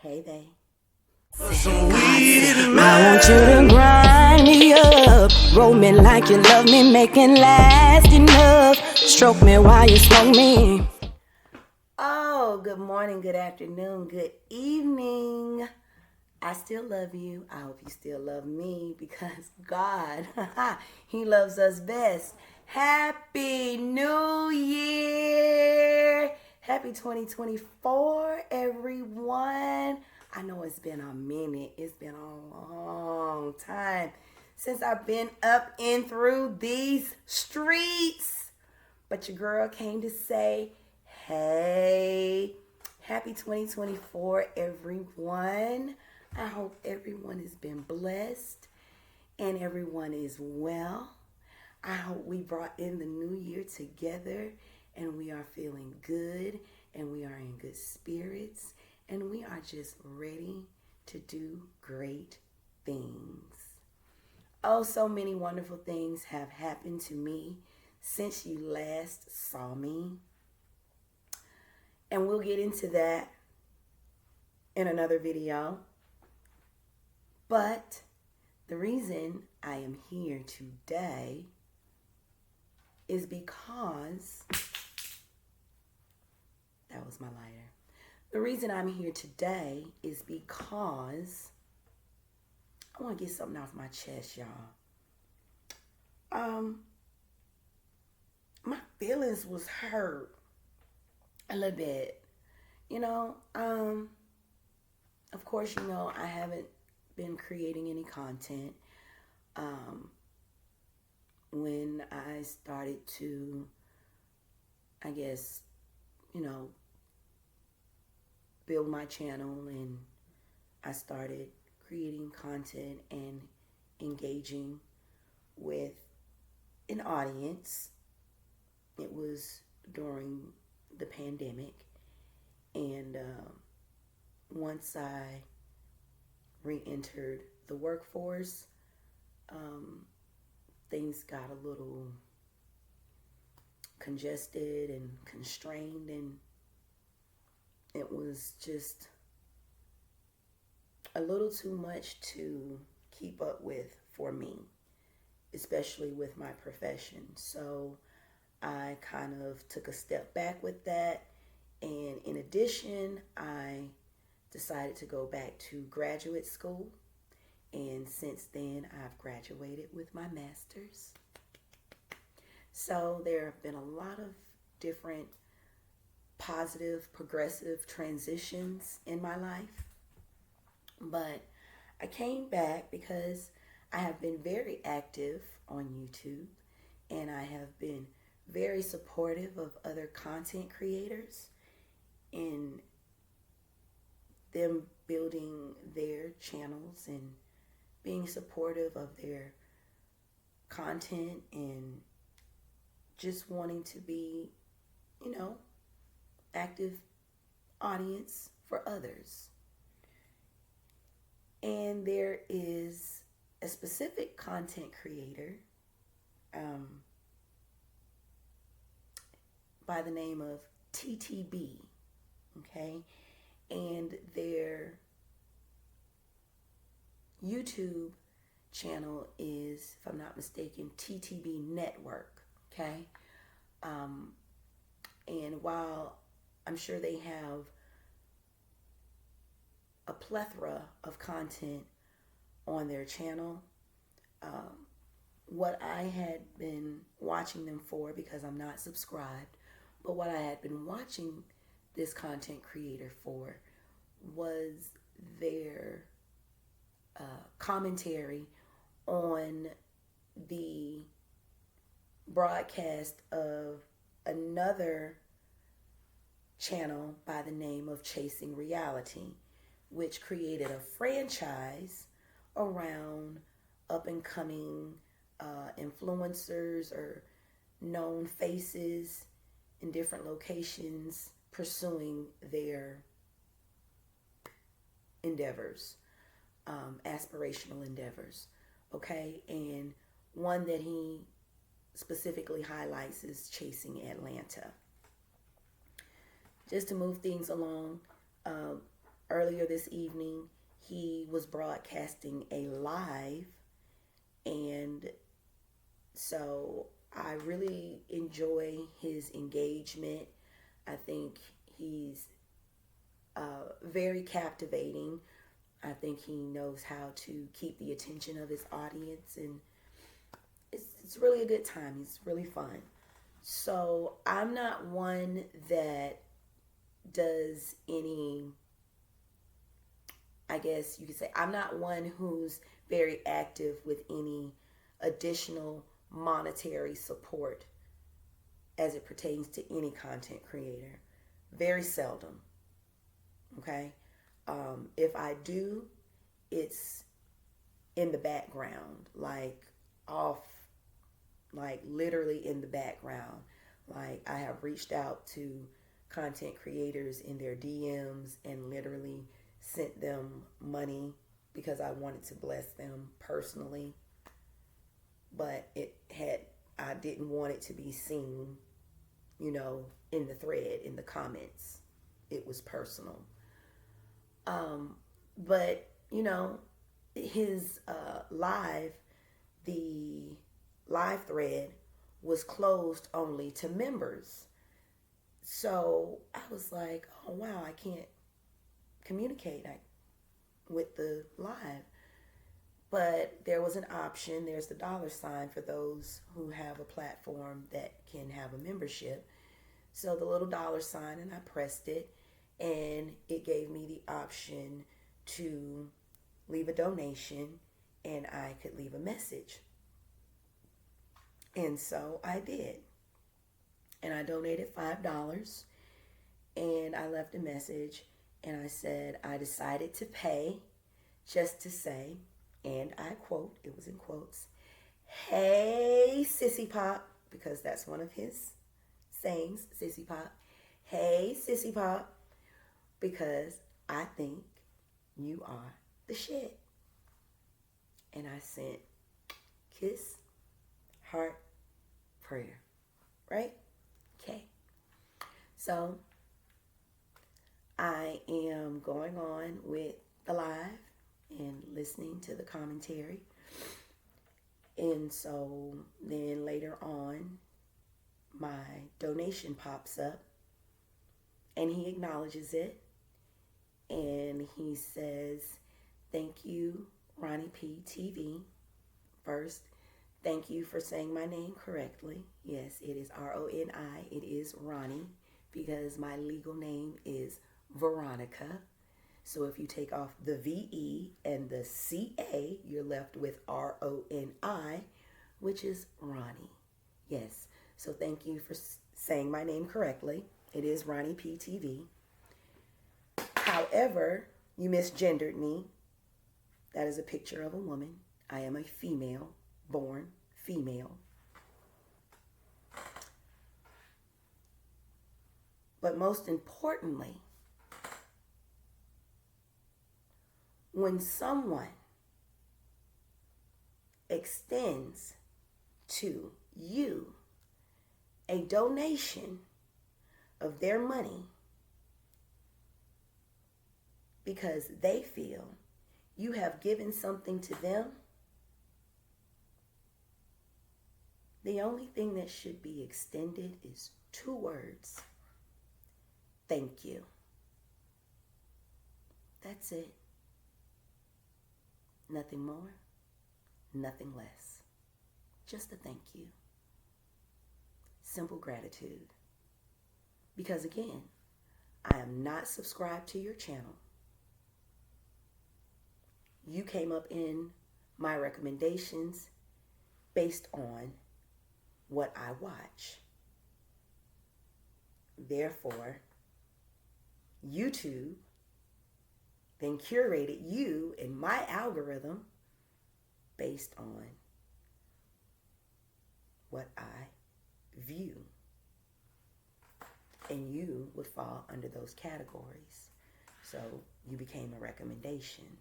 Hey, they. I want you to grind me up, roll me like you love me, make it last enough, stroke me while you smoke me. Oh, good morning, good afternoon, good evening. I still love you. I hope you still love me because God, He loves us best. Happy New Year! Happy 2024, everyone. I know it's been a minute. It's been a long time since I've been up and through these streets. But your girl came to say, hey, happy 2024, everyone. I hope everyone has been blessed and everyone is well. I hope we brought in the new year together and we are feeling good and we are in good spirits and we are just ready to do great things. Oh, so many wonderful things have happened to me since you last saw me. And we'll get into that in another video. But the reason I am here today is because that was my lighter. The reason I'm here today is because I want to get something off my chest, y'all. My feelings was hurt a little bit. Of course, I haven't been creating any content. When I started to, build my channel and I started creating content and engaging with an audience, it was during the pandemic. And once I re-entered the workforce, things got a little congested and constrained, and it was just a little too much to keep up with for me, especially with my profession. So I kind of took a step back with that, and in addition, I decided to go back to graduate school. And since then, I've graduated with my master's. So there have been a lot of different positive, progressive transitions in my life. But I came back because I have been very active on YouTube and I have been very supportive of other content creators in them building their channels and being supportive of their content and just wanting to be, active audience for others. And there is a specific content creator by the name of TTB, okay? And their YouTube channel is, if I'm not mistaken, TTB Network, okay? And while I'm sure they have a plethora of content on their channel, what I had been watching them for, because I'm not subscribed, but what I had been watching this content creator for was their commentary on the broadcast of another channel by the name of Chasing Reality, which created a franchise around up and coming influencers or known faces in different locations pursuing their endeavors, aspirational endeavors, okay? And one that he specifically highlights is Chasing Atlanta. Just to move things along, earlier earlier this evening, he was broadcasting a live, and so I really enjoy his engagement. I think he's very captivating. I think he knows how to keep the attention of his audience, and it's really a good time. He's really fun. So I'm not one that does any, I guess you could say, I'm not one who's very active with any additional monetary support as it pertains to any content creator. Very seldom. Okay? If I do, it's in the background, like off, like literally in the background. Like I have reached out to content creators in their DMs and literally sent them money because I wanted to bless them personally. But I didn't want it to be seen, in the thread, in the comments. It was personal. But, his the live thread was closed only to members. So I was like, oh wow, I can't communicate with the live. But there was an option. There's the $ for those who have a platform that can have a membership. So the little $, and I pressed it, and it gave me the option to leave a donation, and I could leave a message. And so I did. And I donated $5, and I left a message, and I said I decided to pay just to say, and I quote, it was in quotes, "Hey, Sissy Pop," because that's one of his sayings, Sissy Pop. "Hey, Sissy Pop, because I think you are the shit." And I sent kiss, heart, prayer, right? Okay. So I am going on with the live and listening to the commentary. And so then later on, my donation pops up, and he acknowledges it, and he says, "Thank you, Ronnie P. TV. First, thank you for saying my name correctly. Yes, it is Roni. It is Ronnie, because my legal name is Veronica. So if you take off the VE and the CA, you're left with RONI, which is Ronnie. Yes. So thank you for saying my name correctly. It is Ronnie P. TV. However, you misgendered me. That is a picture of a woman. I am a female, born female. But most importantly, when someone extends to you a donation of their money because they feel you have given something to them, the only thing that should be extended is 2 words: thank you. That's it. Nothing more, nothing less. Just a thank you. Simple gratitude. Because again, I am not subscribed to your channel. You came up in my recommendations based on what I watch. Therefore, YouTube then curated you in my algorithm based on what I view. And you would fall under those categories. So you became a recommendation.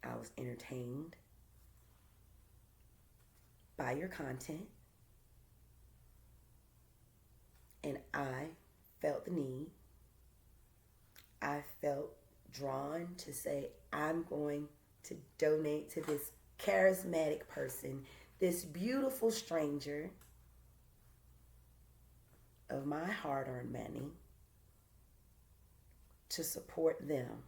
I was entertained by your content, and I felt the need I felt drawn to say, I'm going to donate to this charismatic person, this beautiful stranger of my hard-earned money, to support them.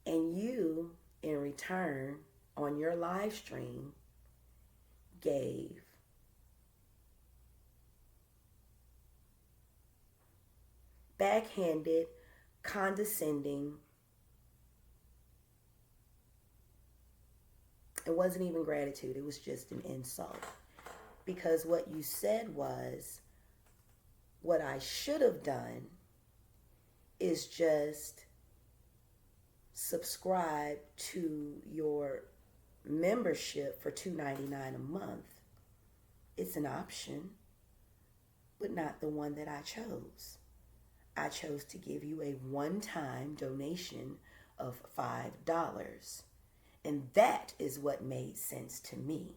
And you, in return, on your live stream, gave backhanded, condescending. It wasn't even gratitude, it was just an insult. Because what you said was, what I should have done is just subscribe to your membership for $2.99 a month. It's an option, but not the one that I chose. I chose to give you a one-time donation of $5. And that is what made sense to me.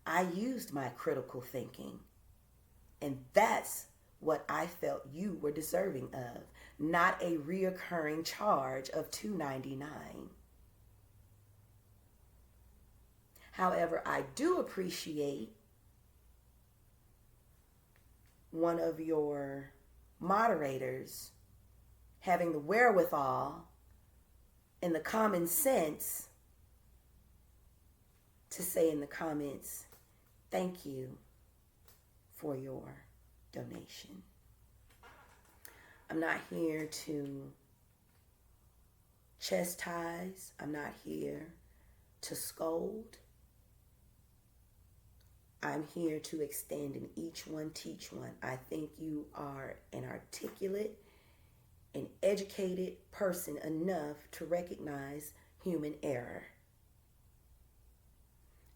I used my critical thinking. And that's what I felt you were deserving of, not a reoccurring charge of $2.99. However, I do appreciate one of your moderators having the wherewithal and the common sense to say in the comments, thank you for your donation. I'm not here to chastise. I'm not here to scold. I'm here to extend and each one teach one. I think you are an articulate and educated person enough to recognize human error.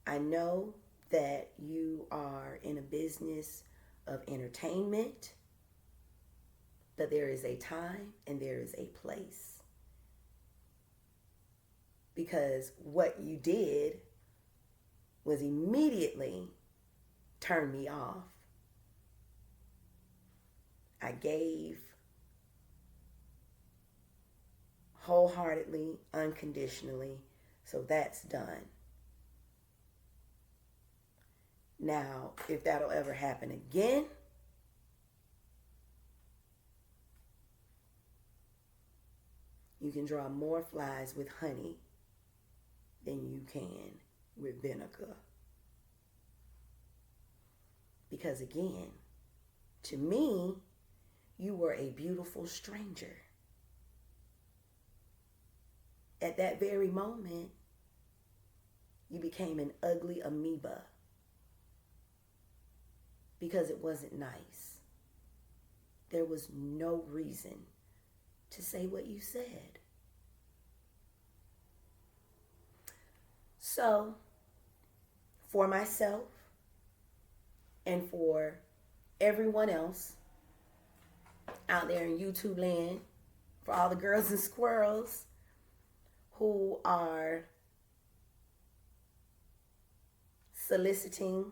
I know that you are in a business of entertainment, that there is a time and there is a place. Because what you did was immediately turn me off. I gave wholeheartedly, unconditionally, so that's done. Now, if that'll ever happen again, you can draw more flies with honey than you can with vinegar. Because again, to me, you were a beautiful stranger. At that very moment, you became an ugly amoeba because it wasn't nice. There was no reason to say what you said. So, for myself and for everyone else out there in YouTube land, for all the girls and squirrels who are soliciting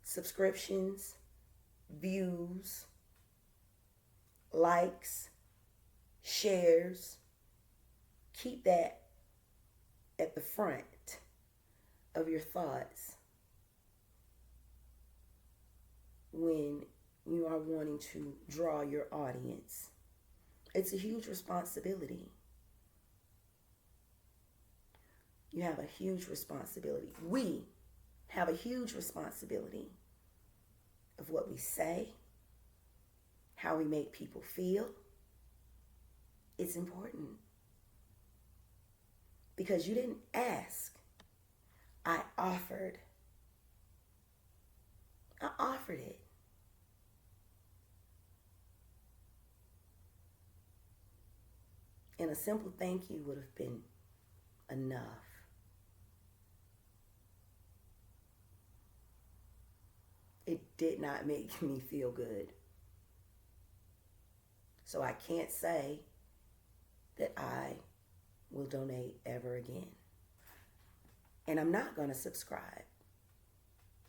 subscriptions, views, likes, shares, keep that at the front of your thoughts when you are wanting to draw your audience. It's a huge responsibility. You have a huge responsibility. We have a huge responsibility of what we say, how we make people feel. It's important. Because you didn't ask. I offered. I offered it. And a simple thank you would have been enough. It did not make me feel good. So I can't say that I will donate ever again. And I'm not going to subscribe.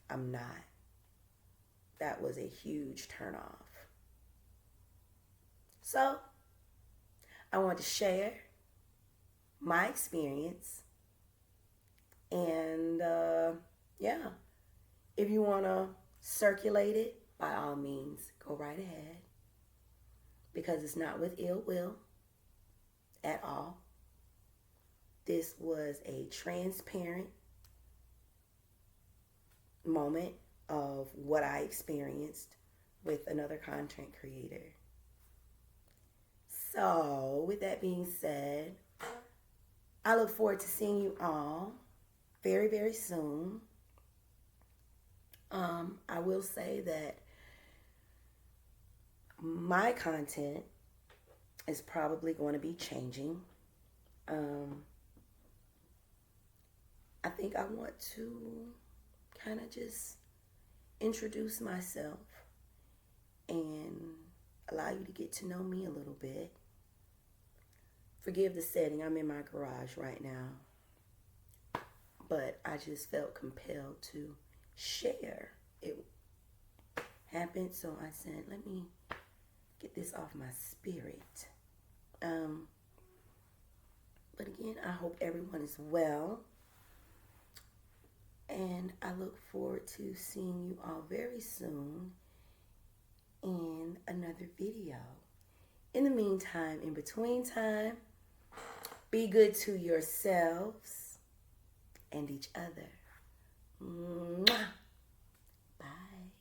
I'm not. that was a huge turnoff. So I want to share my experience. And yeah, if you want to circulate it, by all means, go right ahead. Because it's not with ill will at all. This was a transparent moment of what I experienced with another content creator. So, with that being said, I look forward to seeing you all very, very soon. I will say that my content is probably going to be changing. I think I want to kind of just introduce myself and allow you to get to know me a little bit. Forgive the setting, I'm in my garage right now. But I just felt compelled to share. It happened, so I said, let me get this off my spirit. But again, I hope everyone is well. And I look forward to seeing you all very soon in another video. In the meantime, in between time, be good to yourselves and each other. Mwah. Bye.